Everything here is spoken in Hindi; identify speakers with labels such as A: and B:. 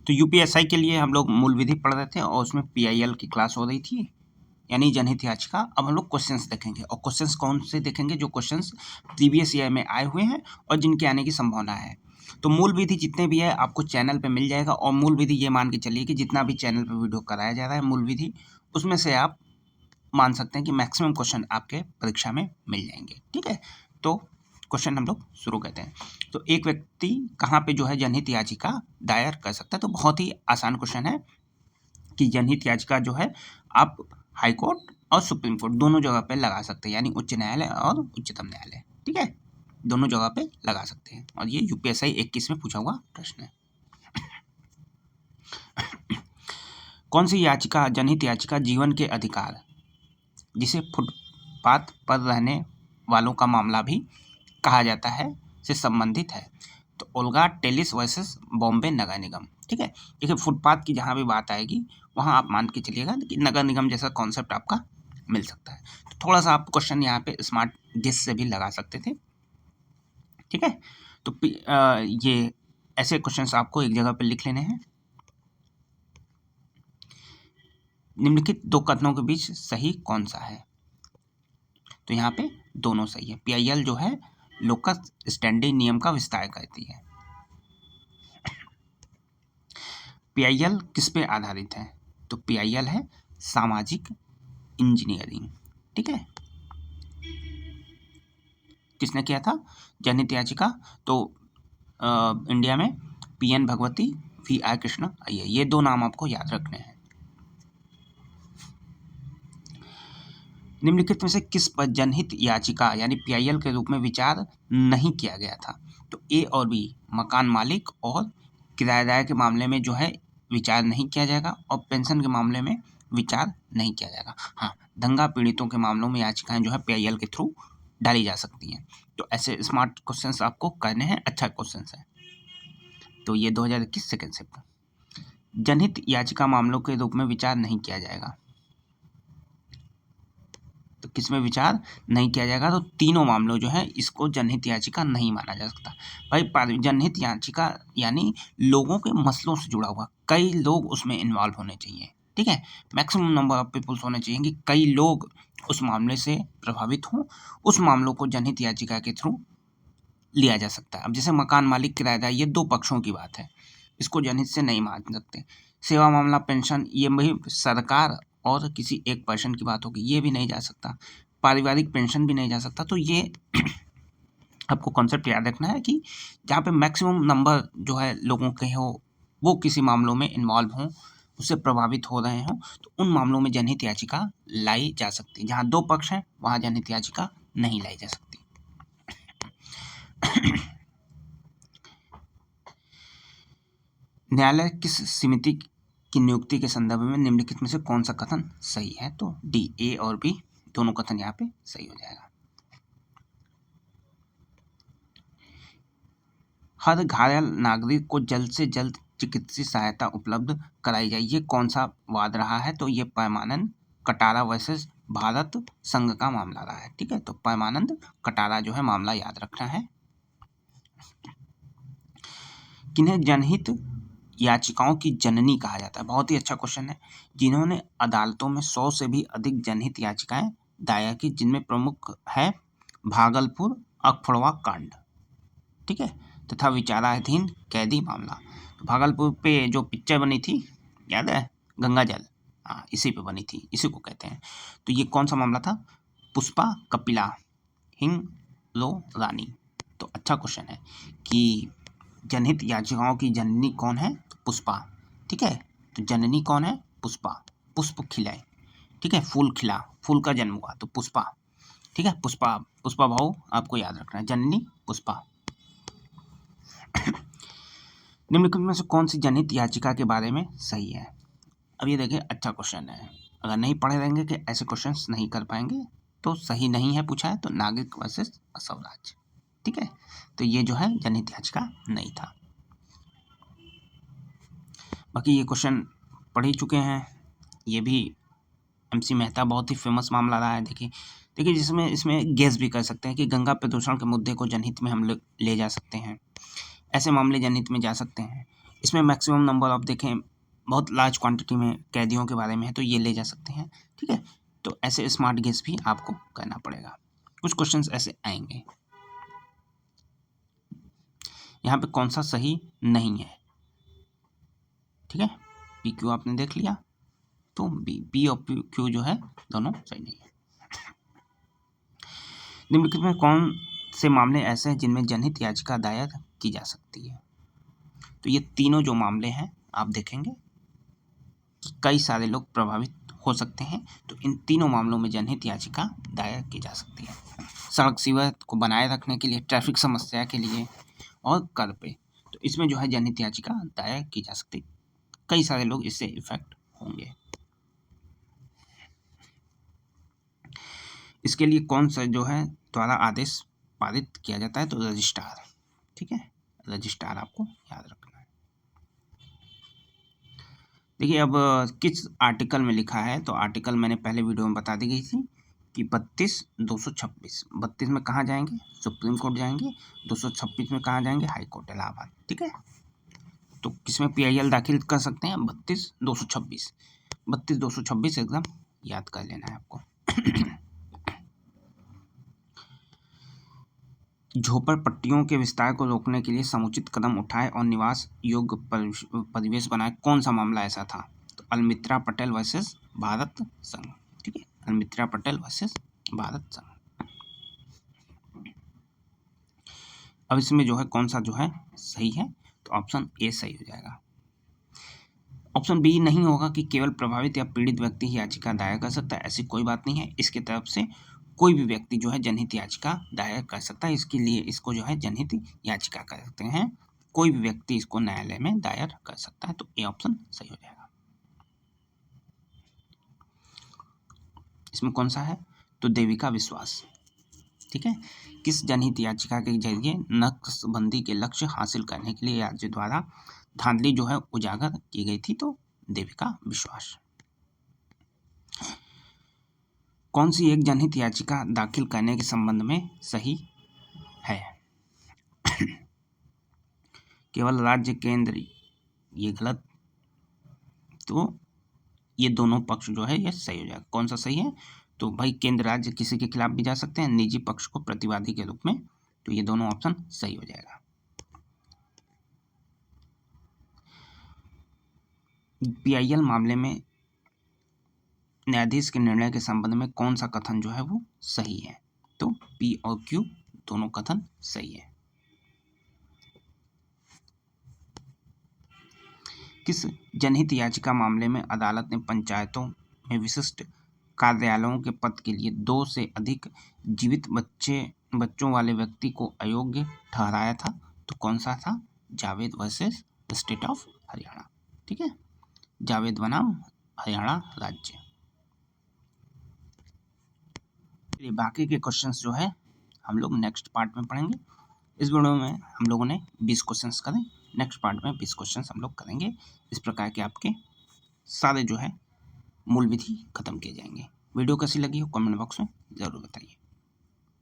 A: तो यूपीएसआई के लिए हम लोग मूल विधि पढ़ रहे थे और उसमें पीआईएल की क्लास हो रही थी, यानी जनहित याचिका। अब हम लोग क्वेश्चंस देखेंगे, और क्वेश्चंस कौन से देखेंगे? जो क्वेश्चंस प्रीवियस ईयर में आए हुए हैं और जिनके आने की संभावना है। तो मूल विधि जितने भी है आपको चैनल पे मिल जाएगा, और मूल विधि ये मान के चलिए कि जितना भी चैनल पे वीडियो कराया जा रहा है मूल विधि, उसमें से आप मान सकते हैं कि मैक्सिमम क्वेश्चन आपके परीक्षा में मिल जाएंगे। ठीक है, तो क्वेश्चन हम लोग शुरू करते हैं। तो एक व्यक्ति कहाँ पे जो है जनहित याचिका दायर कर सकता है? तो बहुत ही आसान क्वेश्चन है कि जनहित याचिका जो है आप हाई कोर्ट और सुप्रीम कोर्ट दोनों जगह पे लगा सकते हैं, यानी उच्च न्यायालय और उच्चतम न्यायालय। ठीक है, दोनों जगह पे लगा सकते हैं, और ये यूपीएसआई 21 में पूछा हुआ प्रश्न है। कौन सी याचिका जनहित याचिका जीवन के अधिकार, जिसे फुटपाथ पर रहने वालों का मामला भी कहा जाता है, से संबंधित है? तो ओल्गा टेलिस वर्सेस बॉम्बे नगर निगम। ठीक है, देखिए फुटपाथ की जहाँ भी बात आएगी वहाँ आप मान के चलिएगा कि नगर निगम जैसा कॉन्सेप्ट आपका मिल सकता है। तो थोड़ा सा आप क्वेश्चन यहाँ पे स्मार्ट गेस से भी लगा सकते थे। ठीक है, तो ये ऐसे क्वेश्चंस आपको एक जगह पे लिख लेने हैं। निम्नलिखित दो कथनों के बीच सही कौन सा है? तो यहाँ पे दोनों सही है। पीआईएल जो है लोकस स्टैंडी नियम का विस्तार करती है। पीआईएल किस पे आधारित है? तो पीआईएल है सामाजिक इंजीनियरिंग। ठीक है, किसने किया था जनहित याचिका? तो इंडिया में पीएन भगवती, वी.आर. कृष्ण अय्यर, ये दो नाम आपको याद रखने हैं। निम्नलिखित में से किस पर जनहित याचिका यानी पीआईएल के रूप में विचार नहीं किया गया था? तो ए और बी, मकान मालिक और किराएदार के मामले में जो है विचार नहीं किया जाएगा, और पेंशन के मामले में विचार नहीं किया जाएगा। हाँ, दंगा पीड़ितों के मामलों में याचिकाएं जो है पीआईएल के थ्रू डाली जा सकती हैं। तो ऐसे स्मार्ट क्वेश्चंस आपको करने हैं, अच्छा क्वेश्चंस है। तो ये 2021 सेकेंड शिफ्ट। जनहित याचिका मामलों के रूप में विचार नहीं किया जाएगा, तो किसमें विचार नहीं किया जाएगा? तो तीनों मामलों जो है इसको जनहित याचिका नहीं माना जा सकता। भाई जनहित याचिका यानी लोगों के मसलों से जुड़ा हुआ, कई लोग उसमें इन्वॉल्व होने चाहिए। ठीक है, मैक्सिमम नंबर ऑफ पीपल्स होने चाहिए कि कई लोग उस मामले से प्रभावित हों, उस मामलों को जनहित याचिका के थ्रू लिया जा सकता है। अब जैसे मकान मालिक किराएदार, ये दो पक्षों की बात है, इसको जनहित से नहीं मान सकते। सेवा मामला, पेंशन, ये भी सरकार और किसी एक पर्सन की बात होगी, ये भी नहीं जा सकता। पारिवारिक पेंशन भी नहीं जा सकता। तो ये आपको कॉन्सेप्ट याद रखना है कि जहाँ पे मैक्सिमम नंबर जो है लोगों के हो, वो किसी मामलों में इन्वॉल्व हों, उससे प्रभावित हो रहे हों, तो उन मामलों में जनहित याचिका लाई जा सकती है। जहाँ दो पक्ष हैं वहाँ जनहित याचिका नहीं लाई जा सकती। न्यायालय किस समिति की नियुक्ति के संदर्भ में निम्नलिखित में से कौन सा कथन सही है? तो डी, ए और बी दोनों कथन यहाँ पे सही हो जाएगा। हर घायल नागरिक को जल्द से जल्द चिकित्सीय सहायता उपलब्ध कराई जाए, ये कौन सा वाद रहा है? तो ये परमानंद कटारा वर्सेस भारत संघ का मामला रहा है। ठीक है, तो परमानंद कटारा जो है मामला याद रखना है। किन्हें जनहित याचिकाओं की जननी कहा जाता है? बहुत ही अच्छा क्वेश्चन है। जिन्होंने अदालतों में 100 से भी अधिक जनहित याचिकाएं दायर की, जिनमें प्रमुख है भागलपुर अखफड़वा कांड। ठीक है, तथा विचाराधीन कैदी मामला। तो भागलपुर पे जो पिक्चर बनी थी याद है, गंगा जल, हाँ इसी पे बनी थी, इसी को कहते हैं। तो ये कौन सा मामला था? पुष्पा कपिला हिंगलो रानी। तो अच्छा क्वेश्चन है कि जनहित याचिकाओं की जननी कौन है? तो पुष्पा। ठीक है, तो जननी कौन है? पुष्पा। पुष्प खिलाए, ठीक है, फूल खिला, फूल का जन्म हुआ, तो पुष्पा। ठीक है, पुष्पा, पुष्पा भाऊ आपको याद रखना है, जननी पुष्पा। निम्नलिखित में से कौन सी जनहित याचिका के बारे में सही है? अब ये देखिए अच्छा क्वेश्चन है, अगर नहीं पढ़े रहेंगे कि ऐसे क्वेश्चंस नहीं कर पाएंगे, तो सही नहीं है पूछा है, तो नागरिक वर्सेस स्वराज। ठीक है, तो ये जो है जनहित याचिका नहीं था। बाकी ये क्वेश्चन पढ़ ही चुके हैं, ये भी एमसी मेहता बहुत ही फेमस मामला रहा है। देखिए जिसमें इसमें गेस भी कर सकते हैं कि गंगा प्रदूषण के मुद्दे को जनहित में हम ले जा सकते हैं, ऐसे मामले जनहित में जा सकते हैं। इसमें मैक्सिमम नंबर ऑफ देखें बहुत लार्ज क्वांटिटी में कैदियों के बारे में है तो ये ले जा सकते हैं, ठीक है। तो ऐसे स्मार्ट गेस भी आपको करना पड़ेगा। कुछ क्वेश्चंस ऐसे आएंगे। यहाँ पे कौन सा सही नहीं है, ठीक है। पी क्यू आपने देख लिया, तो पी और क्यू जो है दोनों सही नहीं है। निम्नलिखित में कौन से मामले ऐसे हैं जिनमें जनहित याचिका दायर की जा सकती है? तो ये तीनों जो मामले हैं आप देखेंगे कि कई सारे लोग प्रभावित हो सकते हैं, तो इन तीनों मामलों में जनहित याचिका दायर की जा सकती है। सड़क सीवर को बनाए रखने के लिए, ट्रैफिक समस्या के लिए और कर पे, तो इसमें जो है जनहित याचिका दायर की जा सकती है। कई सारे लोग इससे इफेक्ट होंगे। इसके लिए कौन सा जो है द्वारा आदेश पारित किया जाता है? तो रजिस्ट्रार, ठीक है, रजिस्ट्रार आपको याद रखना है। देखिए अब किस आर्टिकल में लिखा है, तो आर्टिकल मैंने पहले वीडियो में बता दी गई थी कि 32 32 में कहाँ जाएंगे? सुप्रीम कोर्ट जाएंगे। 226 में कहाँ जाएंगे? हाई कोर्ट इलाहाबाद, ठीक है। तो किसमें PIL दाखिल कर सकते हैं? 32 226 एकदम याद कर लेना है आपको। झोपड़पट्टियों के विस्तार को रोकने के लिए समुचित कदम उठाए और निवास योग्य परिवेश बनाए, कौन सा मामला ऐसा था? तो अलमित्रा पटेल वर्सेस भारत संघ, ठीक है, अलमित्रा पटेल वर्सेस भारत संघ। अब इसमें जो है कौन सा जो है सही है? तो ऑप्शन ए सही हो जाएगा। ऑप्शन बी नहीं होगा कि केवल प्रभावित या पीड़ित व्यक्ति ही याचिका दायर कर सकता है, ऐसी कोई बात नहीं है। इसके तरफ से कोई भी व्यक्ति जो है जनहित याचिका दायर कर सकता है। इसके लिए इसको जो है जनहित याचिका कर सकते हैं, कोई भी व्यक्ति इसको न्यायालय में दायर कर सकता है। तो ए ऑप्शन सही हो जाएगा। इसमें कौन सा है? तो देविका विश्वास, ठीक है। किस जनहित याचिका के जरिए नक्शबंदी के लक्ष्य हासिल करने के लिए राज्य द्वारा धांधली जो है उजागर की गई थी? तो देविका विश्वास। कौन सी एक जनहित याचिका दाखिल करने के संबंध में सही है? केवल राज्य केंद्र, ये गलत। तो ये दोनों पक्ष जो है ये सही हो जाएगा। कौन सा सही है? तो भाई केंद्र राज्य किसी के खिलाफ भी जा सकते हैं, निजी पक्ष को प्रतिवादी के रूप में, तो ये दोनों ऑप्शन सही हो जाएगा। PIL मामले में न्यायाधीश के निर्णय के संबंध में कौन सा कथन जो है वो सही है? तो P और Q दोनों कथन सही है। किस जनहित याचिका मामले में अदालत ने पंचायतों में विशिष्ट कार्यालयों के पद के लिए 2 से अधिक जीवित बच्चों वाले व्यक्ति को अयोग्य ठहराया था? तो कौन सा था? Javed versus state of Haryana, ठीक है, जावेद बनाम हरियाणा राज्य। ये बाकी के क्वेश्चंस जो है हम लोग नेक्स्ट पार्ट में पढ़ेंगे। इस वीडियो में हम लोगों ने 20 क्वेश्चंस करें, नेक्स्ट पार्ट में 20 क्वेश्चंस हम लोग करेंगे। इस प्रकार के आपके सारे जो है मूल विधि खत्म किए जाएंगे। वीडियो कैसी लगी हो कमेंट बॉक्स में ज़रूर बताइए।